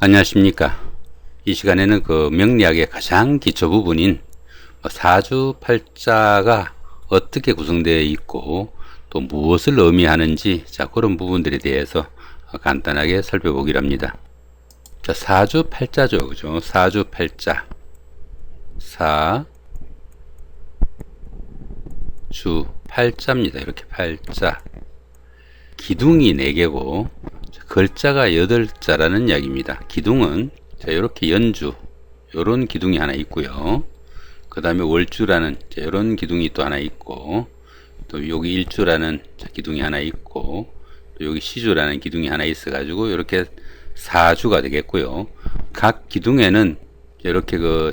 안녕하십니까. 이 시간에는 그 명리학의 가장 기초 부분인 사주팔자가 어떻게 구성되어 있고 또 무엇을 의미하는지 그런 부분들에 대해서 간단하게 살펴보기로 합니다. 사주팔자죠. 그죠? 사주팔자. 사주팔자입니다. 이렇게 팔자. 기둥이 4개고 글자가 8자라는 이야기입니다. 기둥은 이렇게 연주, 요런 기둥이 하나 있고요. 그 다음에 월주라는 이런 기둥이 또 하나 있고, 또 여기 일주라는 기둥이 하나 있고, 또 여기 시주라는 기둥이 하나 있어 가지고 이렇게 사주가 되겠고요. 각 기둥에는 이렇게 그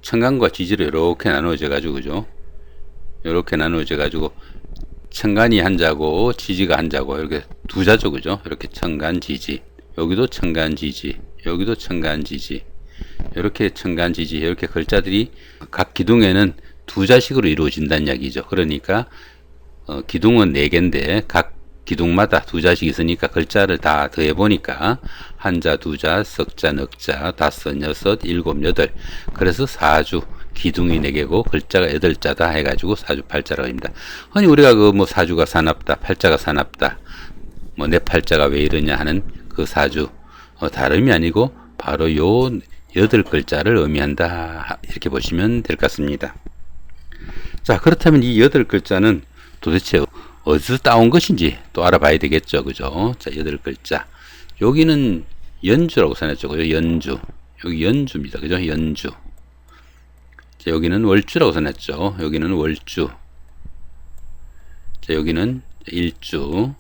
천간과 지지로 이렇게 나누어져 가지고, 그죠? 이렇게 나누어져 가지고 천간이 한 자고 지지가 한 자고 이렇게 두 자죠. 그죠? 이렇게 천간 지지, 여기도 천간 지지, 여기도 천간 지지, 이렇게 천간 지지, 이렇게 글자들이 각 기둥에는 두 자식으로 이루어진다는 이야기죠. 그러니까 기둥은 4개인데 각 기둥마다 두 자씩 있으니까 글자를 다 더해 보니까 한자, 두자, 석자, 넉자, 다섯, 여섯, 일곱, 여덟. 그래서 사주, 기둥이 4개고 글자가 8자다 해가지고 사주팔자라고 합니다. 아니 우리가 그 뭐 사주가 사납다, 팔자가 사납다, 뭐 내 팔자가 왜 이러냐 하는 그 사주 다름이 아니고 바로 요 8글자를 의미한다, 이렇게 보시면 될 것 같습니다. 자, 그렇다면 이 8글자는 도대체 어디서 따온 것인지 또 알아봐야 되겠죠. 그죠? 자, 8글자. 여기는 연주라고 써놨죠. 그죠? 연주. 여기 연주입니다. 그죠? 연주. 자, 여기는 월주라고 써놨죠. 여기는 월주. 자, 여기는 일주.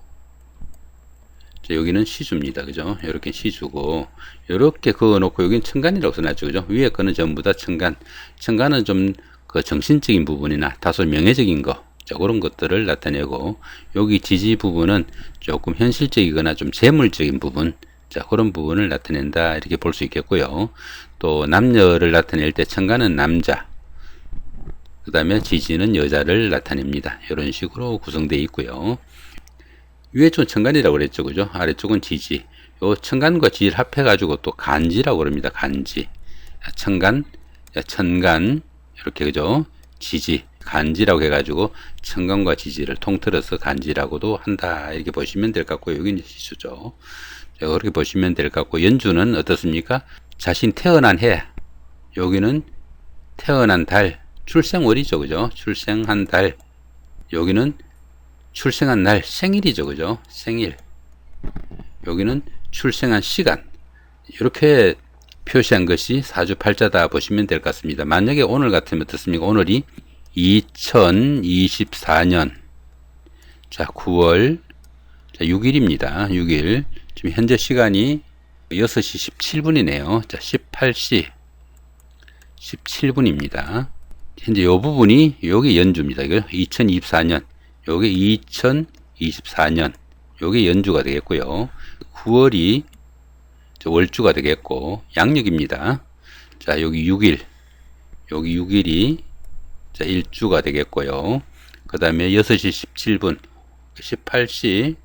자, 여기는 시주입니다. 그죠? 이렇게 시주고, 이렇게 그어놓고, 여기는 천간이라고 써놨죠. 그죠? 위에 거는 전부 다 천간. 천간은 좀 그 정신적인 부분이나 다소 명예적인 거, 자, 그런 것들을 나타내고, 여기 지지 부분은 조금 현실적이거나 좀 재물적인 부분, 자, 그런 부분을 나타낸다, 이렇게 볼 수 있겠고요. 또 남녀를 나타낼 때 천간은 남자, 그 다음에 지지는 여자를 나타냅니다. 이런 식으로 구성되어 있고요. 위에 쪽은 천간이라고 그랬죠. 그죠? 아래쪽은 지지. 요 천간과 지지를 합해가지고 또 간지라고 그럽니다. 간지. 천간, 천간, 이렇게, 그죠? 지지, 간지라고 해가지고 천간과 지지를 통틀어서 간지라고도 한다, 이렇게 보시면 될 것 같고요. 여기는 시수죠. 그렇게 보시면 될 것 같고, 연주는 어떻습니까? 자신 태어난 해, 여기는 태어난 달, 출생월이죠. 그죠? 출생한 달, 여기는 출생한 날, 생일이죠. 그죠? 생일. 여기는 출생한 시간. 이렇게 표시한 것이 사주팔자다 보시면 될 것 같습니다. 만약에 오늘 같으면 어떻습니까? 오늘이 2024년 9월 6일입니다. 6일. 지금 현재 시간이 6시 17분이네요. 18시 17분입니다. 현재 이 부분이 여기 연주입니다. 이거 2024년. 요게 2024년. 요게 연주가 되겠고요. 9월이 월주가 되겠고, 양력입니다. 자, 여기 6일. 여기 6일이 일주가 되겠고요. 그 다음에 6시 17분. 18시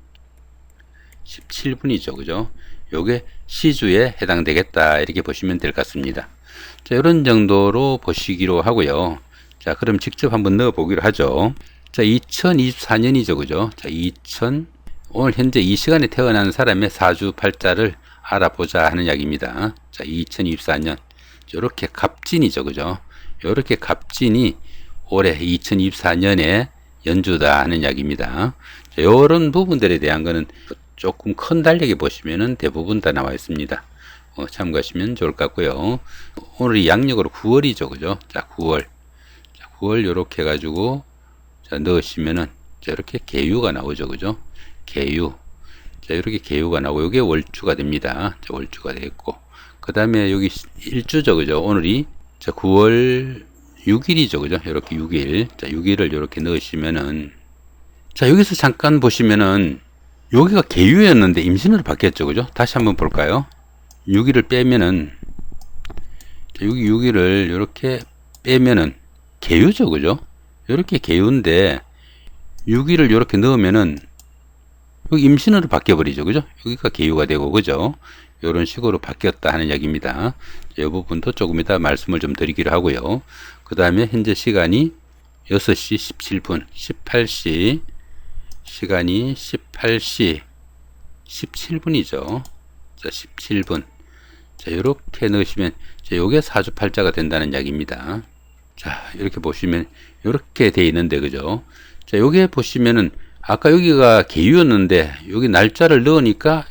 17분이죠. 그죠? 요게 시주에 해당되겠다, 이렇게 보시면 될 것 같습니다. 자, 이런 정도로 보시기로 하고요. 자, 그럼 직접 한번 넣어 보기로 하죠. 자, 2024년이죠. 그죠? 자, 오늘 현재 이 시간에 태어난 사람의 사주팔자를 알아보자 하는 이야기입니다. 자, 2024년. 요렇게 갑진이죠. 그죠? 요렇게 갑진이 올해 2024년에 연주다 하는 이야기입니다. 자, 요런 부분들에 대한 거는 조금 큰 달력에 보시면은 대부분 다 나와 있습니다. 참고하시면 좋을 것 같고요. 오늘이 양력으로 9월이죠. 그죠? 자, 9월. 자, 9월 요렇게 해가지고 자, 넣으시면은 자, 이렇게 개유가 나오죠. 그죠? 개유. 자, 이렇게 개유가 나오고 이게 월주가 됩니다. 자, 월주가 되겠고, 그 다음에 여기 일주죠. 그죠? 오늘이 자, 9월 6일이죠. 그죠? 이렇게 6일. 자, 6일을 이렇게 넣으시면은, 자, 여기서 잠깐 보시면은 여기가 개유였는데 임신으로 바뀌었죠. 그죠? 다시 한번 볼까요? 6일을 빼면은, 자, 여기 6일을 이렇게 빼면은 개유죠. 그죠? 이렇게 개유인데 6일을 이렇게 넣으면은 여기 임신으로 바뀌어 버리죠. 그죠? 여기가 개유가 되고, 그죠? 이런 식으로 바뀌었다 하는 이야기입니다. 이 부분도 조금 이따 말씀을 좀 드리기로 하고요. 그 다음에 현재 시간이 6시 17분, 18시, 시간이 18시 17분이죠. 자, 17분. 자, 이렇게 넣으시면, 자, 요게 사주팔자가 된다는 이야기입니다. 자, 이렇게 보시면, 이렇게 돼 있는데, 그죠? 자, 요게 보시면은, 아까 여기가 계유였는데, 여기 날짜를 넣으니까,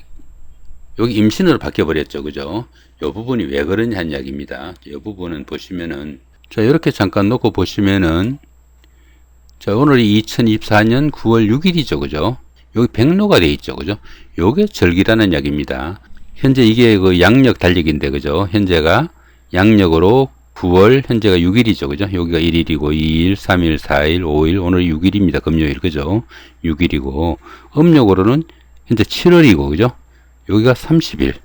여기 임신으로 바뀌어버렸죠. 그죠? 요 부분이 왜 그러냐 는 이야기입니다. 요 부분은 보시면은, 자, 이렇게 잠깐 놓고 보시면은, 자, 오늘이 2024년 9월 6일이죠. 그죠? 여기 백로가 돼 있죠. 그죠? 요게 절기라는 이야기입니다. 현재 이게 그 양력 달력인데, 그죠? 현재가 양력으로 9월, 현재가 6일이죠. 그죠? 여기가 1일이고, 2일, 3일, 4일, 5일, 오늘 6일입니다. 금요일. 그죠? 6일이고, 음력으로는 현재 7월이고, 그죠? 여기가 30일.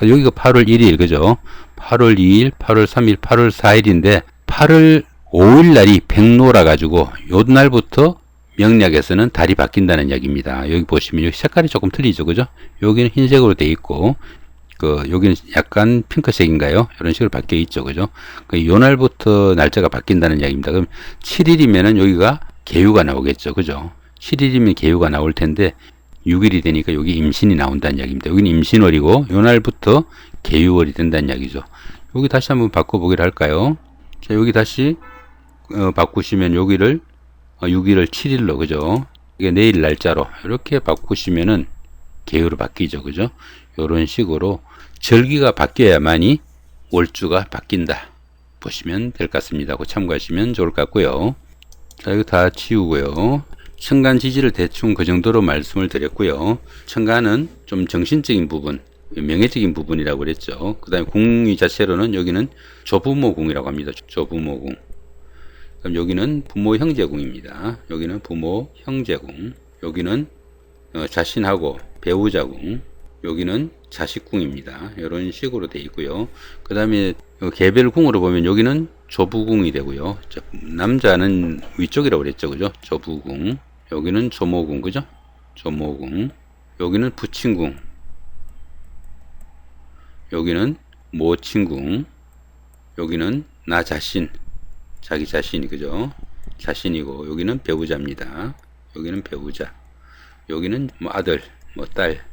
여기가 8월 1일. 그죠? 8월 2일, 8월 3일, 8월 4일인데, 8월 5일 날이 백로라 가지고, 요 날부터 명략에서는 달이 바뀐다는 이야기입니다. 여기 보시면 여기 색깔이 조금 틀리죠. 그죠? 여기는 흰색으로 되어 있고, 여기는 약간 핑크색인가요? 이런 식으로 바뀌어 있죠. 그죠? 요 날부터 날짜가 바뀐다는 이야기입니다. 그럼 7일이면은 여기가 개유가 나오겠죠. 그죠? 7일이면 개유가 나올 텐데, 6일이 되니까 여기 임신이 나온다는 이야기입니다. 여기는 임신월이고, 요 날부터 개유월이 된다는 이야기죠. 여기 다시 한번 바꿔보기로 할까요? 자, 여기 다시, 바꾸시면 여기를 6일을 7일로, 그죠? 이게 내일 날짜로 이렇게 바꾸시면은 개요로 바뀌죠. 그죠? 요런 식으로 절기가 바뀌어야만이 월주가 바뀐다 보시면 될 것 같습니다. 그 참고하시면 좋을 것 같고요. 자, 이거 다 치우고요. 천간 지지를 대충 그 정도로 말씀을 드렸고요. 천간은 좀 정신적인 부분, 명예적인 부분이라고 그랬죠. 그 다음에 궁이 자체로는 여기는 조부모궁이라고 합니다. 조부모궁. 그럼 여기는 부모 형제궁입니다. 여기는 부모 형제궁. 여기는 자신하고 배우자궁. 여기는 자식궁입니다. 이런 식으로 되어 있고요. 그 다음에 개별궁으로 보면 여기는 조부궁이 되고요. 남자는 위쪽이라고 그랬죠. 그죠? 조부궁. 여기는 조모궁. 그죠? 조모궁. 여기는 부친궁. 여기는 모친궁. 여기는 나 자신. 자기 자신이, 그죠? 자신이고, 여기는 배우자입니다. 여기는 배우자. 여기는 뭐 아들, 뭐 딸.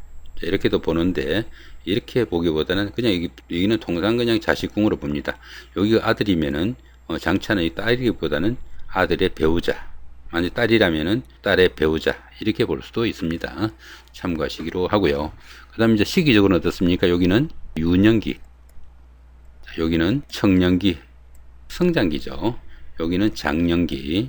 자, 이렇게도 보는데, 이렇게 보기보다는 그냥 여기는 통상 그냥 자식궁으로 봅니다. 여기가 아들이면은, 장차는 딸이기보다는 아들의 배우자. 만약 딸이라면은 딸의 배우자. 이렇게 볼 수도 있습니다. 참고하시기로 하고요. 그 다음에 이제 시기적으로는 어떻습니까? 여기는 유년기. 여기는 청년기. 성장기죠. 여기는 장년기,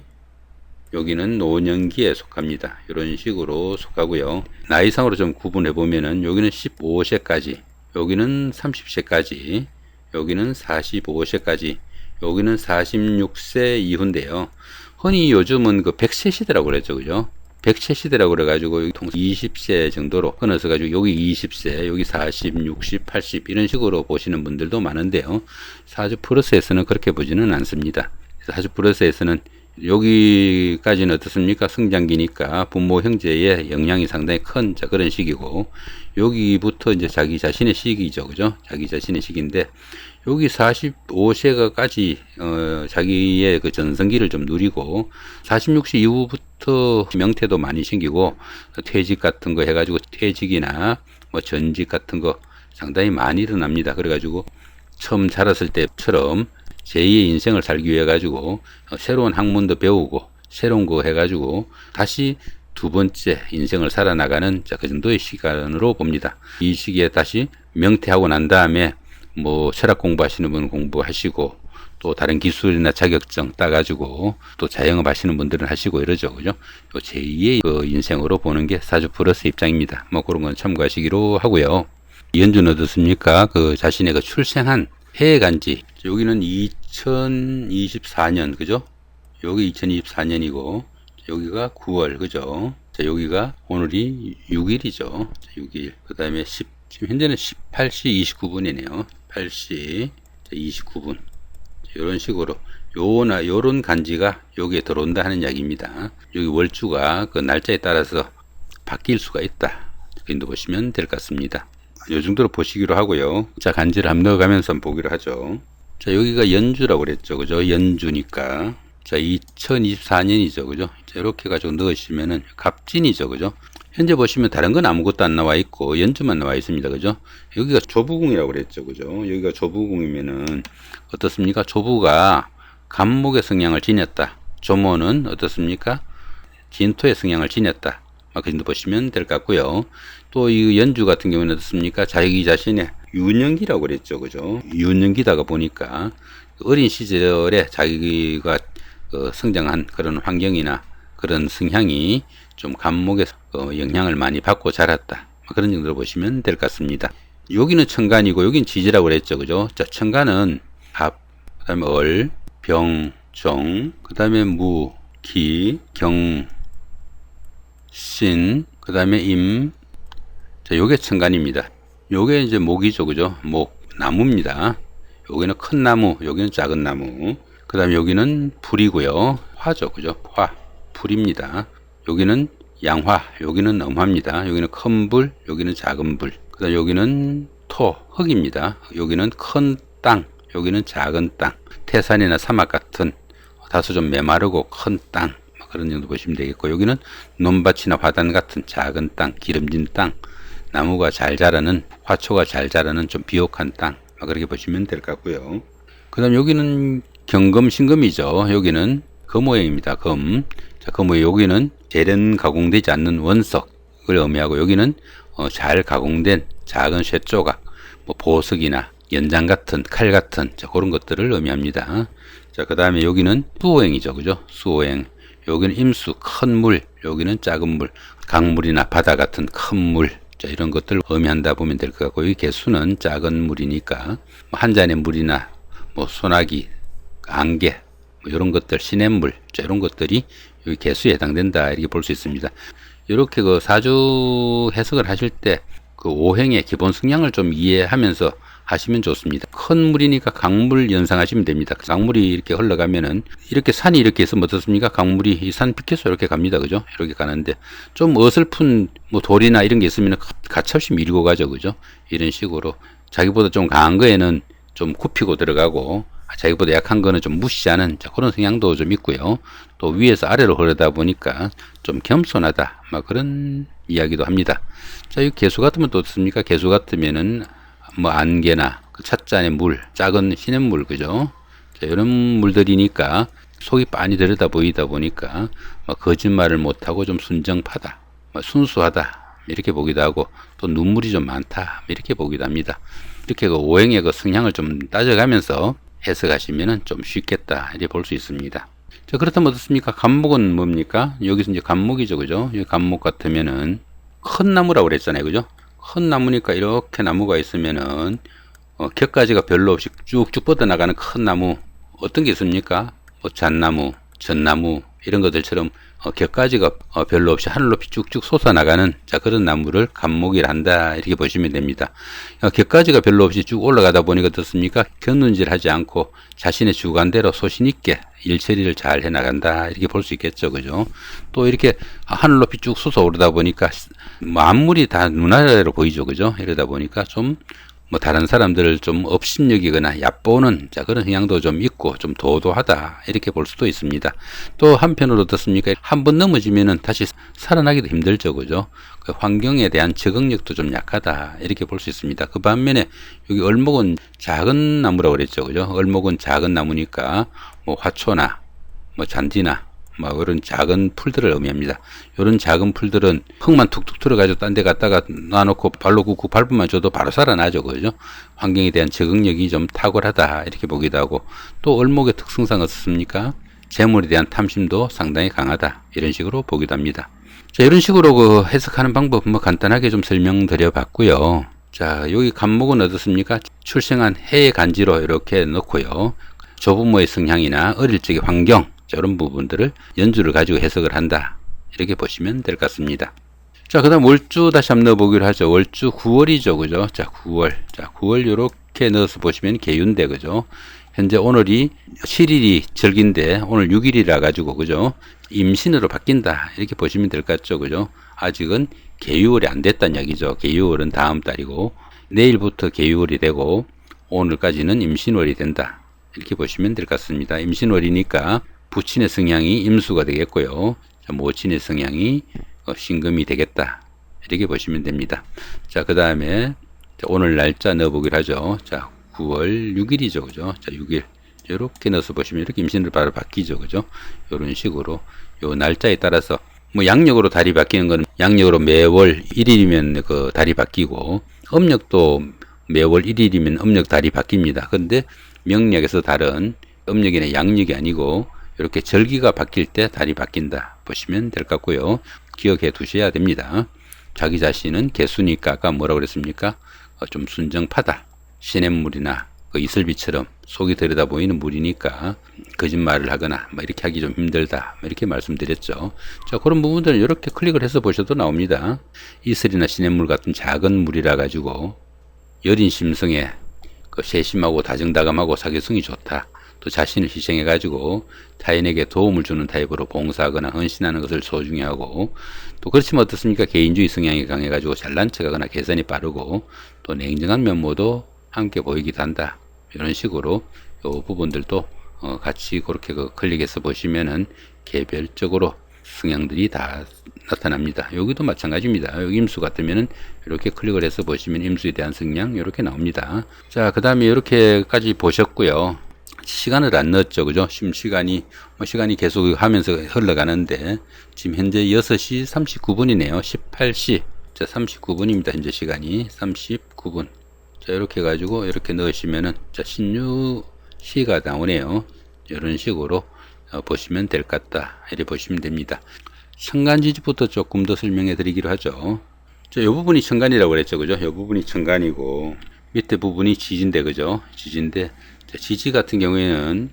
여기는 노년기에 속합니다. 이런 식으로 속하고요. 나이상으로 좀 구분해 보면은 여기는 15세까지, 여기는 30세까지, 여기는 45세까지, 여기는 46세 이후인데요. 흔히 요즘은 그 100세 시대라고 그랬죠. 그죠? 100세 시대라고 그래가지고 20세 정도로 끊어서 가지고 여기 20세, 여기 40, 60, 80 이런 식으로 보시는 분들도 많은데요. 사주 플러스에서는 그렇게 보지는 않습니다. 사주 플러스에서는 여기까지는 어떻습니까? 성장기니까 부모 형제의 영향이 상당히 큰 그런 시기고, 여기부터 이제 자기 자신의 시기죠. 그죠? 자기 자신의 시기인데, 여기 45세가까지 자기의 그 전성기를 좀 누리고, 46세 이후부터 명태도 많이 생기고, 퇴직 같은 거 해가지고 퇴직이나 뭐 전직 같은 거 상당히 많이 일어납니다. 그래가지고 처음 자랐을 때처럼 제2의 인생을 살기 위해 가지고 새로운 학문도 배우고 새로운 거 해가지고 다시 두 번째 인생을 살아나가는 그 정도의 시간으로 봅니다. 이 시기에 다시 명퇴하고 난 다음에 뭐 철학 공부하시는 분 공부하시고, 또 다른 기술이나 자격증 따가지고 또 자영업 하시는 분들은 하시고 이러죠. 그죠? 제2의 그 인생으로 보는 게 사주 플러스 입장입니다. 뭐 그런 건 참고하시기로 하고요. 연주는 어떻습니까? 그 자신의 그 출생한 해의 간지. 여기는 2024년, 그죠? 여기 2024년이고, 여기가 9월, 그죠? 자, 여기가 오늘이 6일이죠. 6일. 그 다음에 지금 현재는 18시 29분이네요. 8시 29분. 이런 식으로 요런 간지가 여기에 들어온다 하는 이야기입니다. 여기 월주가 그 날짜에 따라서 바뀔 수가 있다. 이렇게 보시면 될 것 같습니다. 요 정도로 보시기로 하고요. 자, 간지를 한번 넣어가면서 한번 보기로 하죠. 자, 여기가 연주라고 그랬죠. 그죠? 연주니까. 자, 2024년이죠. 그죠? 자, 이렇게 가지고 넣으시면은 갑진이죠. 그죠? 현재 보시면 다른 건 아무것도 안 나와 있고 연주만 나와 있습니다. 그죠? 여기가 조부궁이라고 그랬죠. 그죠? 여기가 조부궁이면은 어떻습니까? 조부가 간목의 성향을 지녔다. 조모는 어떻습니까? 진토의 성향을 지녔다. 그 정도 보시면 될 것 같고요. 또 이 연주 같은 경우는 어떻습니까? 자기 자신의 유년기라고 그랬죠. 그죠? 유년기다가 보니까 어린 시절에 자기가 성장한 그런 환경이나 그런 성향이 좀 간목의 영향을 많이 받고 자랐다. 그런 정도로 보시면 될 것 같습니다. 여기는 천간이고 여기는 지지라고 그랬죠. 그죠? 자, 천간은 합, 그 다음에 얼, 병, 종, 그 다음에 무, 기, 경, 신, 그 다음에 임. 자, 요게 천간입니다. 요게 이제 목이죠. 그죠? 목, 나무입니다. 여기는 큰 나무, 여기는 작은 나무. 그 다음에 여기는 불이고요. 화죠. 그죠? 화, 불입니다. 여기는 양화, 여기는 음화입니다. 여기는 큰 불, 여기는 작은 불. 그 다음에 여기는 토, 흙입니다. 여기는 큰 땅, 여기는 작은 땅. 태산이나 사막 같은 다소 좀 메마르고 큰 땅. 그런 정도 보시면 되겠고, 여기는 논밭이나 화단 같은 작은 땅, 기름진 땅, 나무가 잘 자라는, 화초가 잘 자라는 좀 비옥한 땅, 그렇게 보시면 될 것 같고요. 그 다음 여기는 경금신금이죠. 여기는 금오행입니다. 금. 자, 금오행, 여기는 재련 가공되지 않는 원석을 의미하고, 여기는 잘 가공된 작은 쇠조각, 뭐 보석이나 연장 같은, 칼 같은, 자, 그런 것들을 의미합니다. 자, 그 다음에 여기는 수오행이죠. 그죠? 수오행. 여기는 임수, 큰 물, 여기는 작은 물, 강물이나 바다 같은 큰 물, 자, 이런 것들을 의미한다 보면 될 것 같고, 여기 개수는 작은 물이니까, 한 잔의 물이나, 소나기, 안개, 이런 것들, 시냇물, 자, 이런 것들이 여기 개수에 해당된다, 이렇게 볼 수 있습니다. 이렇게 그 사주 해석을 하실 때, 그 오행의 기본 성향을 좀 이해하면서 하시면 좋습니다. 큰 물이니까 강물 연상하시면 됩니다. 강물이 이렇게 흘러가면은 이렇게 산이 이렇게 있으면 어떻습니까? 강물이 이 산 밑에서 이렇게 갑니다. 그죠? 이렇게 가는데 좀 어설픈 돌이나 이런 게 있으면 가차없이 밀고 가죠. 그죠? 이런 식으로 자기보다 좀 강한 거에는 좀 굽히고 들어가고 자기보다 약한 거는 좀 무시하는 그런 성향도 좀 있고요. 또 위에서 아래로 흐르다 보니까 좀 겸손하다. 그런 이야기도 합니다. 자, 이 개수 같으면 또 어떻습니까? 개수 같으면은 안개나 그 찻잔의 물, 작은 시냇물, 그죠? 자, 이런 물들이니까 속이 빤히 들여다 보이다 보니까 거짓말을 못하고 좀 순정파다, 순수하다, 이렇게 보기도 하고, 또 눈물이 좀 많다, 이렇게 보기도 합니다. 이렇게 그 오행의 그 성향을 좀 따져가면서 해석하시면은 좀 쉽겠다, 이렇게 볼 수 있습니다. 자, 그렇다면 어떻습니까? 간목은 뭡니까? 여기서 이제 간목이죠, 그죠? 여기 간목 같으면은 큰 나무라고 그랬잖아요, 그죠? 큰 나무니까 이렇게 나무가 있으면은 격가지가 별로 없이 쭉쭉 뻗어나가는 큰 나무 어떤 게 있습니까? 잣나무, 전나무 이런 것들처럼 격가지가 별로 없이 하늘 높이 쭉쭉 솟아나가는 그런 나무를 간목이라 한다, 이렇게 보시면 됩니다. 격가지가 별로 없이 쭉 올라가다 보니까 어떻습니까? 곁눈질 하지 않고 자신의 주관대로 소신 있게 일처리를 잘 해나간다, 이렇게 볼 수 있겠죠. 그죠? 또 이렇게 하늘 높이 쭉 솟아오르다 보니까 만물이 다 눈아래로 보이죠. 그죠? 이러다 보니까 좀 다른 사람들을 좀 업신여기거나 얕보는 그런 성향도 좀 있고 좀 도도하다, 이렇게 볼 수도 있습니다. 또 한편으로 어떻습니까? 한번 넘어지면은 다시 살아나기도 힘들죠. 그죠? 그 환경에 대한 적응력도 좀 약하다, 이렇게 볼 수 있습니다. 그 반면에 여기 얼목은 작은 나무라고 그랬죠. 그죠? 얼목은 작은 나무니까 화초나 잔디나 그런 작은 풀들을 의미합니다. 이런 작은 풀들은 흙만 툭툭 들어가지고 딴 데 갖다가 놔놓고 발로 굽고 밟으면 줘도 바로 살아나죠. 그죠? 환경에 대한 적응력이 좀 탁월하다, 이렇게 보기도 하고, 또 얼목의 특성상 어떻습니까? 재물에 대한 탐심도 상당히 강하다, 이런 식으로 보기도 합니다. 자, 이런 식으로 그 해석하는 방법 간단하게 좀 설명드려 봤고요. 자, 여기 간목은 어떻습니까? 출생한 해의 간지로 이렇게 넣고요. 조부모의 성향이나 어릴 적의 환경, 이런 부분들을 연주를 가지고 해석을 한다, 이렇게 보시면 될 것 같습니다. 자, 그 다음 월주 다시 한번 넣어보기로 하죠. 월주 9월이죠. 그죠? 자, 9월. 자, 9월 요렇게 넣어서 보시면 개유인데, 그죠? 현재 오늘이 7일이 절기인데, 오늘 6일이라 가지고, 그죠? 임신으로 바뀐다, 이렇게 보시면 될 것 같죠. 그죠? 아직은 개유월이 안 됐다는 얘기죠. 개유월은 다음 달이고, 내일부터 개유월이 되고 오늘까지는 임신월이 된다. 이렇게 보시면 될 것 같습니다. 임신월이니까 부친의 성향이 임수가 되겠고요. 자, 모친의 성향이 신금이 되겠다. 이렇게 보시면 됩니다. 자, 그 다음에 오늘 날짜 넣어보기로 하죠. 자, 9월 6일이죠. 그죠? 자, 6일. 이렇게 넣어서 보시면 이렇게 임신으로 바로 바뀌죠. 그죠? 이런 식으로 요 날짜에 따라서 뭐 양력으로 달이 바뀌는 거는 양력으로 매월 1일이면 그 달이 바뀌고 음력도 매월 1일이면 음력 달이 바뀝니다. 근데 명력에서 달은 음력이나 양력이 아니고 이렇게 절기가 바뀔 때 달이 바뀐다 보시면 될 것 같고요. 기억해 두셔야 됩니다. 자기 자신은 개수니까 아까 뭐라고 그랬습니까? 좀 순정파다. 시냇물이나 그 이슬비처럼 속이 들여다 보이는 물이니까 거짓말을 하거나 뭐 이렇게 하기 좀 힘들다. 뭐 이렇게 말씀드렸죠. 자, 그런 부분들은 이렇게 클릭을 해서 보셔도 나옵니다. 이슬이나 시냇물 같은 작은 물이라 가지고 여린 심성에 그 세심하고 다정다감하고 사교성이 좋다. 또 자신을 희생해 가지고 타인에게 도움을 주는 타입으로 봉사하거나 헌신하는 것을 소중히 하고 또 그렇지만 어떻습니까? 개인주의 성향이 강해 가지고 잘난 척하거나 계산이 빠르고 또 냉정한 면모도 함께 보이기도 한다. 이런 식으로 이 부분들도 같이 그렇게 클릭해서 보시면은 개별적으로 성향들이 다 나타납니다. 여기도 마찬가지입니다. 여기 임수 같으면은 이렇게 클릭을 해서 보시면 임수에 대한 성향 이렇게 나옵니다. 자, 그 다음에 이렇게까지 보셨고요. 시간을 안 넣었죠. 그죠? 지금 시간이 계속 하면서 흘러가는데 지금 현재 6시 39분이네요. 18시. 자, 39분입니다. 현재 시간이 39분. 자, 이렇게 해가지고 이렇게 넣으시면은 자, 신유시가 나오네요. 이런 식으로 보시면 될 것 같다. 이렇게 보시면 됩니다. 천간지지부터 조금 더 설명해 드리기로 하죠. 자, 이 부분이 천간이라고 그랬죠. 그죠? 이 부분이 천간이고 밑에 부분이 지지인데, 그죠? 지지인데, 자, 지지 같은 경우에는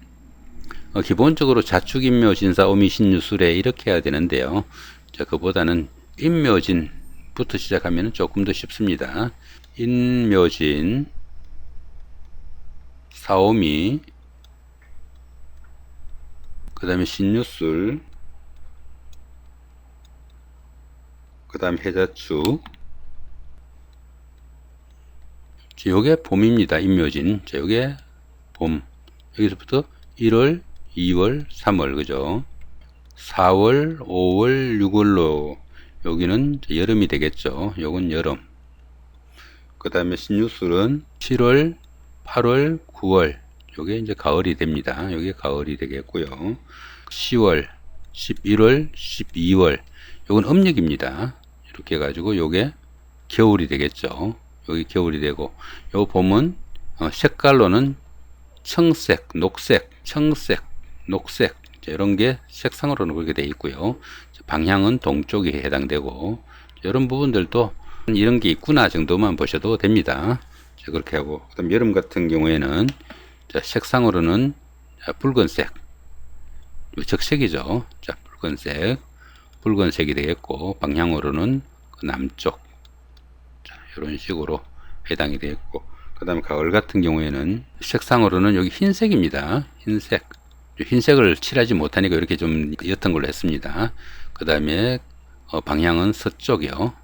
기본적으로 자축인묘 진사 오미 신유술에 이렇게 해야 되는데요. 자, 그보다는 인묘진부터 시작하면 조금 더 쉽습니다. 인묘진, 사오미, 그 다음에 신유술, 그 다음 해자축. 요게 봄입니다. 인묘진. 자, 요게 봄. 여기서부터 1월, 2월, 3월, 그죠? 4월, 5월, 6월로 여기는 여름이 되겠죠. 요건 여름. 그 다음에 신유술은 7월, 8월, 9월. 요게 이제 가을이 됩니다. 요게 가을이 되겠고요. 10월, 11월, 12월. 요건 음력입니다. 이렇게 해가지고 요게 겨울이 되겠죠. 여기 겨울이 되고 요 봄은 색깔로는 청색, 녹색, 청색, 녹색 이런 게 색상으로는 그렇게 되어 있고요. 방향은 동쪽에 해당되고 이런 부분들도 이런 게 있구나 정도만 보셔도 됩니다. 자, 그렇게 하고 그다음 여름 같은 경우에는 자, 색상으로는 자, 붉은색, 적색이죠. 자, 붉은색이 되겠고 방향으로는 그 남쪽. 자, 이런 식으로 해당이 되겠고 그 다음에 가을 같은 경우에는 색상으로는 여기 흰색입니다. 흰색을 칠하지 못하니까 이렇게 좀 옅은 걸로 했습니다. 그 다음에 방향은 서쪽이요.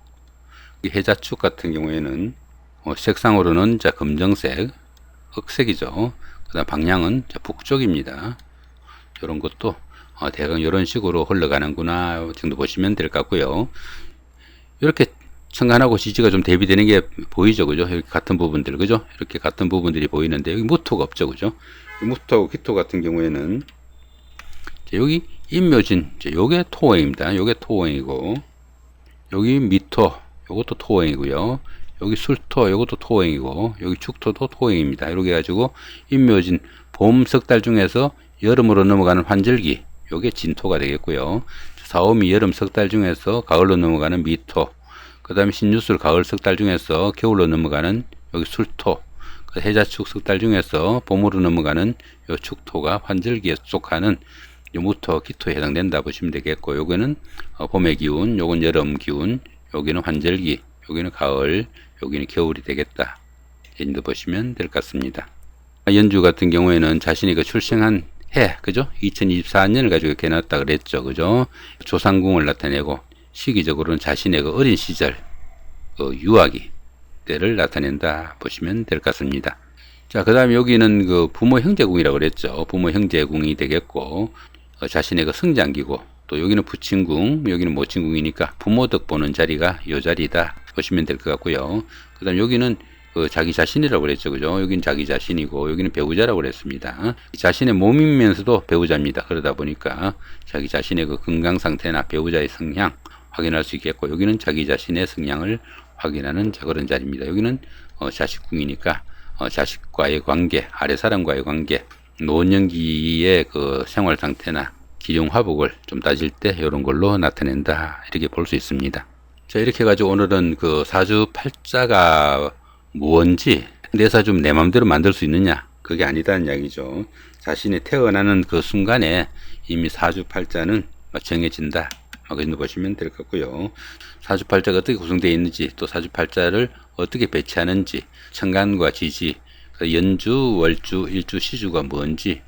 해자축 같은 경우에는 색상으로는 자 검정색, 흑색이죠. 그 다음 방향은 자 북쪽입니다. 이런 것도 대강 이런 식으로 흘러가는구나 정도 보시면 될 것 같고요. 이렇게 천간하고 지지가 좀 대비되는 게 보이죠. 그죠? 이렇게 같은 부분들, 그죠? 이렇게 같은 부분들이 보이는데, 여기 무토가 없죠. 그죠? 무토하고 기토 같은 경우에는, 여기 인묘진, 요게 토행입니다. 요게 토행이고, 여기 미토, 요것도 토행이고요. 여기 술토, 요것도 토행이고, 여기 축토도 토행입니다. 이렇게 해가지고, 인묘진, 봄 석 달 중에서 여름으로 넘어가는 환절기, 요게 진토가 되겠고요. 사오미 여름 석 달 중에서 가을로 넘어가는 미토, 그 다음에 신유술 가을 석 달 중에서 겨울로 넘어가는 여기 술토, 해자축 석 달 중에서 봄으로 넘어가는 요 축토가 환절기에 속하는 요 무토, 기토에 해당된다 보시면 되겠고, 요거는 봄의 기운, 요건 여름 기운, 여기는 환절기, 여기는 가을, 여기는 겨울이 되겠다. 이제 보시면 될 것 같습니다. 연주 같은 경우에는 자신이 그 출생한 해, 그죠? 2024년을 가지고 이렇게 해놨다 그랬죠, 그죠? 조상궁을 나타내고, 시기적으로는 자신의 그 어린 시절, 유아기, 때를 나타낸다 보시면 될 것 같습니다. 자, 그 다음에 여기는 그 부모 형제궁이라고 그랬죠. 부모 형제궁이 되겠고, 자신의 그 성장기고, 또 여기는 부친궁, 여기는 모친궁이니까 부모 덕 보는 자리가 요 자리다 보시면 될 것 같고요. 그 다음 여기는 자기 자신이라고 그랬죠. 그죠? 여기는 자기 자신이고, 여기는 배우자라고 그랬습니다. 자신의 몸이면서도 배우자입니다. 그러다 보니까 자기 자신의 그 건강 상태나 배우자의 성향 확인할 수 있겠고, 여기는 자기 자신의 성향을 확인하는 그런 자리입니다. 여기는 자식궁이니까 자식과의 관계, 아래 사람과의 관계, 노년기의 그 생활 상태나 기dung 화복을 좀 따질 때 이런 걸로 나타낸다 이렇게 볼 수 있습니다. 자, 이렇게 해가지고 오늘은 그 사주팔자가 뭔지 내 사주 내 마음대로 만들 수 있느냐, 그게 아니다는 이야기죠. 자신이 태어나는 그 순간에 이미 사주팔자는 정해진다, 그렇게 보시면 될 것 같고요. 사주팔자가 어떻게 구성되어 있는지, 또 사주팔자를 어떻게 배치하는지, 천간과 지지, 연주, 월주, 일주, 시주가 뭔지,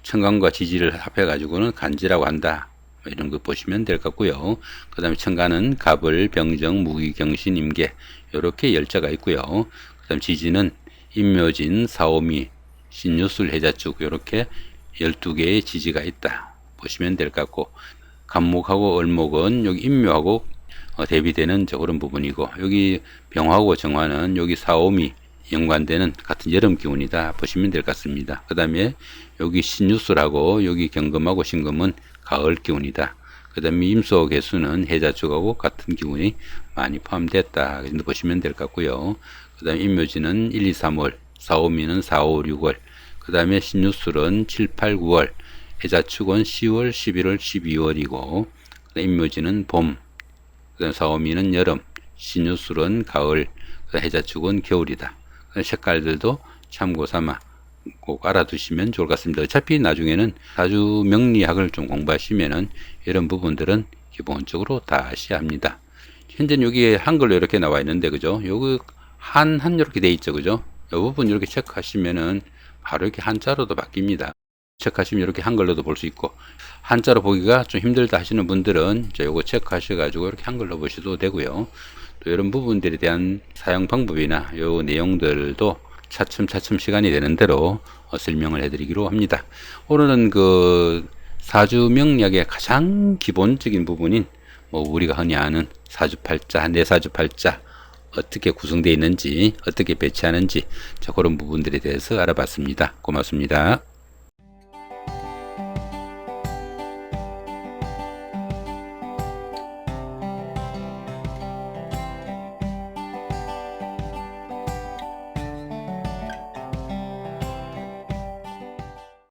천간과 지지를 합해 가지고는 간지라고 한다, 이런 거 보시면 될 것 같고요. 그 다음에 천간은 갑을, 병정, 무기, 경신, 임계 이렇게 10자가 있고요. 그 다음 지지는 임묘진, 사오미, 신유술, 해자축 이렇게 12개의 지지가 있다 보시면 될 것 같고, 간목하고 을목은 여기 임묘하고 대비되는 그런 부분이고, 여기 병화하고 정화는 여기 사오미 연관되는 같은 여름 기운이다 보시면 될 것 같습니다. 그 다음에 여기 신유술하고 여기 경금하고 신금은 가을 기운이다. 그 다음에 임수하고 개수는 해자축하고 같은 기운이 많이 포함됐다 이렇게 보시면 될 것 같고요. 그 다음에 임묘지는 1, 2, 3월, 사오미는 4, 5, 6월, 그 다음에 신유술은 7, 8, 9월, 해자축은 10월, 11월, 12월이고, 임묘지는 봄, 그 다음 사오미는 여름, 신유술은 가을, 해자축은 겨울이다. 색깔들도 참고 삼아 꼭 알아두시면 좋을 것 같습니다. 어차피 나중에는 사주 명리학을 좀 공부하시면은 이런 부분들은 기본적으로 다 아셔야 합니다. 현재는 여기에 한글로 이렇게 나와 있는데, 그죠? 여기 한 이렇게 돼 있죠, 그죠? 이 부분 이렇게 체크하시면은 바로 이렇게 한자로도 바뀝니다. 체크하시면 이렇게 한글로도 볼 수 있고, 한자로 보기가 좀 힘들다 하시는 분들은 요거 체크하셔가지고 이렇게 한글로 보셔도 되고요. 또 이런 부분들에 대한 사용 방법이나 요 내용들도 차츰차츰 시간이 되는 대로 설명을 해드리기로 합니다. 오늘은 그 사주 명리학의 가장 기본적인 부분인 우리가 흔히 아는 사주팔자, 내사주팔자 어떻게 구성되어 있는지, 어떻게 배치하는지, 그런 부분들에 대해서 알아봤습니다. 고맙습니다.